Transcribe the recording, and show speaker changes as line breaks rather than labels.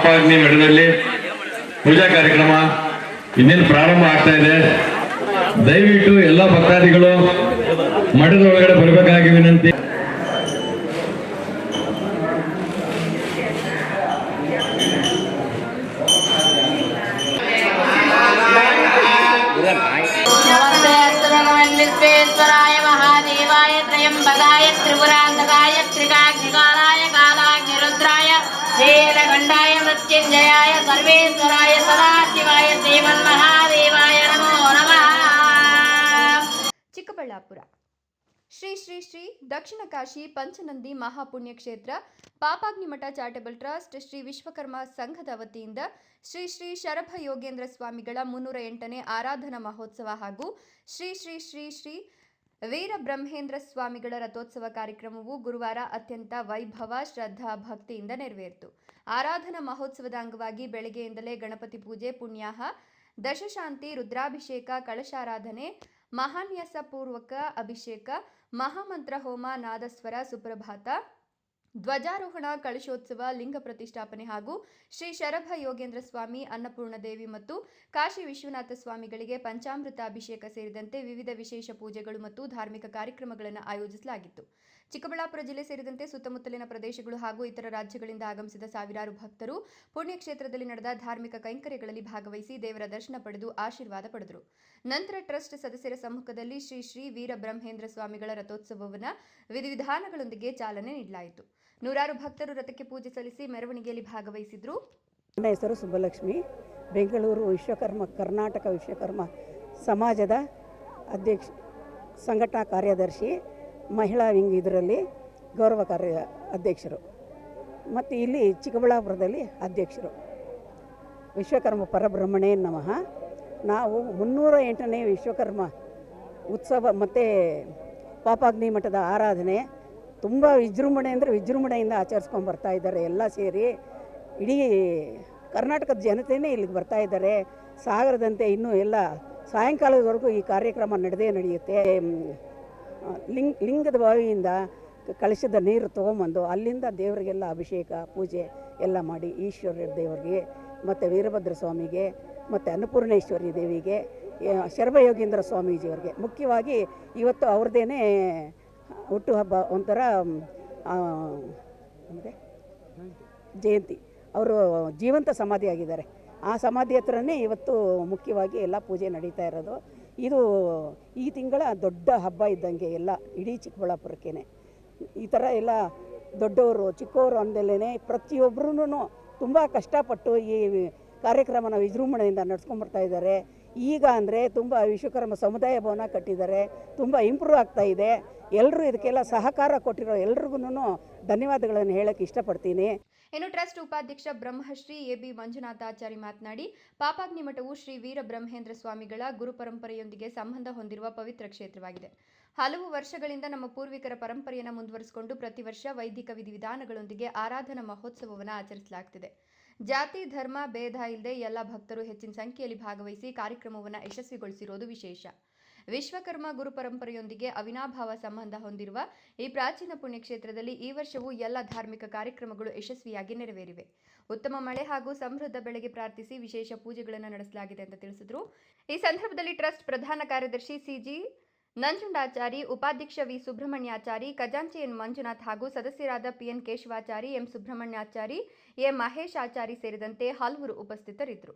ಪಾಪಾಗ್ನಿ ಮಠದಲ್ಲಿ ಪೂಜಾ ಕಾರ್ಯಕ್ರಮ ಇನ್ನೇನು ಪ್ರಾರಂಭ ಆಗ್ತಾ ಇದೆ. ದಯವಿಟ್ಟು ಎಲ್ಲ ಭಕ್ತಾದಿಗಳು ಮಠದ ಒಳಗಡೆ ಬರಬೇಕಾಗಿ ವಿನಂತಿ.
विश्वेश्वराय महादेवाय त्रयंबकाय त्रिपुरांतकाय त्रिकाग्निकालाय कालाग्निरुद्राय नीलकंठाय मृत्युंजयाय सर्वेश्वराय सदाशिवाय श्रीमन्महादेवाय नमो नमः.
ಚಿಕ್ಕಬಳ್ಳಾಪುರ ಶ್ರೀ ಶ್ರೀ ಶ್ರೀ ದಕ್ಷಿಣ ಕಾಶಿ ಪಂಚನಂದಿ ಮಹಾಪುಣ್ಯಕ್ಷೇತ್ರ ಪಾಪಾಗ್ನಿಮಠ ಚಾರಿಟಬಲ್ ಟ್ರಸ್ಟ್ ಶ್ರೀ ವಿಶ್ವಕರ್ಮ ಸಂಘದ ವತಿಯಿಂದ ಶ್ರೀ ಶ್ರೀ ಶರಭ ಯೋಗೇಂದ್ರ ಸ್ವಾಮಿಗಳ 308ನೇ ಆರಾಧನಾ ಮಹೋತ್ಸವ ಹಾಗೂ ಶ್ರೀ ಶ್ರೀ ಶ್ರೀ ಶ್ರೀ ವೀರಬ್ರಹ್ಮೇಂದ್ರ ಸ್ವಾಮಿಗಳ ರಥೋತ್ಸವ ಕಾರ್ಯಕ್ರಮವು ಗುರುವಾರ ಅತ್ಯಂತ ವೈಭವ ಶ್ರದ್ಧಾ ಭಕ್ತಿಯಿಂದ ನೆರವೇರಿತು. ಆರಾಧನಾ ಮಹೋತ್ಸವದ ಅಂಗವಾಗಿ ಬೆಳಗ್ಗೆಯಿಂದಲೇ ಗಣಪತಿ ಪೂಜೆ, ಪುಣ್ಯಾಹ, ದಶಶಾಂತಿ, ರುದ್ರಾಭಿಷೇಕ, ಕಳಶಾರಾಧನೆ, ಮಹಾನ್ಯಾಸ ಪೂರ್ವಕ ಅಭಿಷೇಕ, ಮಹಾಮಂತ್ರ ಹೋಮ, ನಾದಸ್ವರ, ಸುಪ್ರಭಾತ, ಧ್ವಜಾರೋಹಣ, ಕಳಶೋತ್ಸವ, ಲಿಂಗ ಪ್ರತಿಷ್ಠಾಪನೆ ಹಾಗೂ ಶ್ರೀ ಶರಭ ಯೋಗೇಂದ್ರ ಸ್ವಾಮಿ, ಅನ್ನಪೂರ್ಣದೇವಿ ಮತ್ತು ಕಾಶಿ ವಿಶ್ವನಾಥ ಸ್ವಾಮಿಗಳಿಗೆ ಪಂಚಾಮೃತ ಅಭಿಷೇಕ ಸೇರಿದಂತೆ ವಿವಿಧ ವಿಶೇಷ ಪೂಜೆಗಳು ಮತ್ತು ಧಾರ್ಮಿಕ ಕಾರ್ಯಕ್ರಮಗಳನ್ನು ಆಯೋಜಿಸಲಾಗಿತ್ತು. ಚಿಕ್ಕಬಳ್ಳಾಪುರ ಜಿಲ್ಲೆ ಸೇರಿದಂತೆ ಸುತ್ತಮುತ್ತಲಿನ ಪ್ರದೇಶಗಳು ಹಾಗೂ ಇತರ ರಾಜ್ಯಗಳಿಂದ ಆಗಮಿಸಿದ ಸಾವಿರಾರು ಭಕ್ತರು ಪುಣ್ಯಕ್ಷೇತ್ರದಲ್ಲಿ ನಡೆದ ಧಾರ್ಮಿಕ ಕೈಂಕರ್ಯಗಳಲ್ಲಿ ಭಾಗವಹಿಸಿ ದೇವರ ದರ್ಶನ ಪಡೆದು ಆಶೀರ್ವಾದ ಪಡೆದರು. ನಂತರ ಟ್ರಸ್ಟ್ ಸದಸ್ಯರ ಸಮ್ಮುಖದಲ್ಲಿ ಶ್ರೀ ಶ್ರೀ ವೀರಬ್ರಹ್ಮೇಂದ್ರ ಸ್ವಾಮಿಗಳ ರಥೋತ್ಸವವನ್ನು ವಿಧಿವಿಧಾನಗಳೊಂದಿಗೆ ಚಾಲನೆ ನೀಡಲಾಯಿತು. ನೂರಾರು ಭಕ್ತರು ರಥಕ್ಕೆ ಪೂಜೆ ಸಲ್ಲಿಸಿ ಮೆರವಣಿಗೆಯಲ್ಲಿ ಭಾಗವಹಿಸಿದರು.
ನನ್ನ ಹೆಸರು ಸುಬ್ಬಲಕ್ಷ್ಮಿ. ಬೆಂಗಳೂರು ಕರ್ನಾಟಕ ವಿಶ್ವಕರ್ಮ ಸಮಾಜದ ಸಂಘಟನಾ ಕಾರ್ಯದರ್ಶಿ, ಮಹಿಳಾ ವಿಂಗ್ ಇದರಲ್ಲಿ ಗೌರವ ಅಧ್ಯಕ್ಷರು ಮತ್ತು ಇಲ್ಲಿ ಚಿಕ್ಕಬಳ್ಳಾಪುರದಲ್ಲಿ ಅಧ್ಯಕ್ಷರು. ವಿಶ್ವಕರ್ಮ ಪರಬ್ರಹ್ಮಣೇ ನಮಃ. ನಾವು 308ನೇ ವಿಶ್ವಕರ್ಮ ಉತ್ಸವ ಮತ್ತು ಪಾಪಾಗ್ನಿ ಮಠದ ಆರಾಧನೆ ತುಂಬ ವಿಜೃಂಭಣೆಯಿಂದ ಆಚರಿಸ್ಕೊಂಡು ಬರ್ತಾ ಇದ್ದಾರೆ. ಎಲ್ಲ ಸೇರಿ ಇಡೀ ಕರ್ನಾಟಕದ ಜನತೆಯೇ ಇಲ್ಲಿಗೆ ಬರ್ತಾ ಇದ್ದಾರೆ. ಸಾಗರದಂತೆ ಇನ್ನೂ ಎಲ್ಲ ಸಾಯಂಕಾಲದವರೆಗೂ ಈ ಕಾರ್ಯಕ್ರಮ ನಡೆಯುತ್ತೆ. ಲಿಂಗದ ಬಾವಿಯಿಂದ ಕಳಶದ ನೀರು ತೊಗೊಂಬಂದು ಅಲ್ಲಿಂದ ದೇವರಿಗೆಲ್ಲ ಅಭಿಷೇಕ ಪೂಜೆ ಎಲ್ಲ ಮಾಡಿ ಈಶ್ವರ ದೇವರಿಗೆ ಮತ್ತು ವೀರಭದ್ರ ಸ್ವಾಮಿಗೆ ಮತ್ತು ಅನ್ನಪೂರ್ಣೇಶ್ವರಿ ದೇವಿಗೆ, ಶರಭಯೋಗೇಂದ್ರ ಸ್ವಾಮೀಜಿಯವರಿಗೆ ಮುಖ್ಯವಾಗಿ ಇವತ್ತು ಅವ್ರದ್ದೇನೆ ಹುಟ್ಟುಹಬ್ಬ, ಒಂಥರ ಜಯಂತಿ. ಅವರು ಜೀವಂತ ಸಮಾಧಿ ಆಗಿದ್ದಾರೆ. ಆ ಸಮಾಧಿ ಹತ್ರನೇ ಇವತ್ತು ಮುಖ್ಯವಾಗಿ ಎಲ್ಲ ಪೂಜೆ ನಡೀತಾ ಇರೋದು. ಇದು ಈ ತಿಂಗಳ ದೊಡ್ಡ ಹಬ್ಬ ಇದ್ದಂಗೆ ಎಲ್ಲ ಇಡೀ ಚಿಕ್ಕಬಳ್ಳಾಪುರಕ್ಕೇ. ಈ ಥರ ಎಲ್ಲ ದೊಡ್ಡವರು ಚಿಕ್ಕವರು ಅಂದಲೇ ಪ್ರತಿಯೊಬ್ಬರೂ ತುಂಬ ಕಷ್ಟಪಟ್ಟು ಈ ಕಾರ್ಯಕ್ರಮನ ವಿಜೃಂಭಣೆಯಿಂದ ನಡೆಸ್ಕೊಂಡ್ಬರ್ತಾ ಇದ್ದಾರೆ. ಈಗ ಅಂದರೆ ತುಂಬ ವಿಶ್ವಕರ್ಮ ಸಮುದಾಯ ಭವನ ಕಟ್ಟಿದ್ದಾರೆ, ತುಂಬ ಇಂಪ್ರೂವ್ ಆಗ್ತಾ ಇದೆ. ಎಲ್ಲರೂ ಇದಕ್ಕೆಲ್ಲ ಸಹಕಾರ ಕೊಟ್ಟಿರೋ ಎಲ್ರಿಗೂ ಧನ್ಯವಾದಗಳನ್ನು ಹೇಳಕ್ಕೆ ಇಷ್ಟಪಡ್ತೀನಿ.
ಇನ್ನು ಟ್ರಸ್ಟ್ ಉಪಾಧ್ಯಕ್ಷ ಬ್ರಹ್ಮಶ್ರೀ ಎ.ಬಿ. ಮಂಜುನಾಥಾಚಾರಿ ಮಾತನಾಡಿ, ಪಾಪಾಗ್ನಿ ಮಠವು ಶ್ರೀ ವೀರಬ್ರಹ್ಮೇಂದ್ರ ಸ್ವಾಮಿಗಳ ಗುರು ಪರಂಪರೆಯೊಂದಿಗೆ ಸಂಬಂಧ ಹೊಂದಿರುವ ಪವಿತ್ರ ಕ್ಷೇತ್ರವಾಗಿದೆ. ಹಲವು ವರ್ಷಗಳಿಂದ ನಮ್ಮ ಪೂರ್ವಿಕರ ಪರಂಪರೆಯನ್ನು ಮುಂದುವರಿಸಿಕೊಂಡು ಪ್ರತಿ ವರ್ಷ ವೈದಿಕ ವಿಧಿವಿಧಾನಗಳೊಂದಿಗೆ ಆರಾಧನಾ ಮಹೋತ್ಸವವನ್ನು ಆಚರಿಸಲಾಗುತ್ತಿದೆ. ಜಾತಿ ಧರ್ಮ ಭೇದ ಇಲ್ಲದೆ ಎಲ್ಲ ಭಕ್ತರು ಹೆಚ್ಚಿನ ಸಂಖ್ಯೆಯಲ್ಲಿ ಭಾಗವಹಿಸಿ ಕಾರ್ಯಕ್ರಮವನ್ನು ಯಶಸ್ವಿಗೊಳಿಸಿರುವುದು ವಿಶೇಷ. ವಿಶ್ವಕರ್ಮ ಗುರು ಪರಂಪರೆಯೊಂದಿಗೆ ಅವಿನಾಭಾವ ಸಂಬಂಧ ಹೊಂದಿರುವ ಈ ಪ್ರಾಚೀನ ಪುಣ್ಯಕ್ಷೇತ್ರದಲ್ಲಿ ಈ ವರ್ಷವೂ ಎಲ್ಲ ಧಾರ್ಮಿಕ ಕಾರ್ಯಕ್ರಮಗಳು ಯಶಸ್ವಿಯಾಗಿ ನೆರವೇರಿವೆ. ಉತ್ತಮ ಮಳೆ ಹಾಗೂ ಸಮೃದ್ಧ ಬೆಳೆಗೆ ಪ್ರಾರ್ಥಿಸಿ ವಿಶೇಷ ಪೂಜೆಗಳನ್ನು ನಡೆಸಲಾಗಿದೆ ಅಂತ ತಿಳಿಸಿದರು. ಈ ಸಂದರ್ಭದಲ್ಲಿ ಟ್ರಸ್ಟ್ ಪ್ರಧಾನ ಕಾರ್ಯದರ್ಶಿ ಸಿಜಿ ನಂಜುಂಡಾಚಾರಿ, ಉಪಾಧ್ಯಕ್ಷ ವಿ ಸುಬ್ರಹ್ಮಣ್ಯಾಚಾರಿ, ಖಜಾಂಚಿ ಎನ್ ಮಂಜುನಾಥ್ ಹಾಗೂ ಸದಸ್ಯರಾದ PN Keshavachari, M Subrahmanyachari, A Mahesh Achari ಸೇರಿದಂತೆ ಹಲವರು ಉಪಸ್ಥಿತರಿದ್ದರು.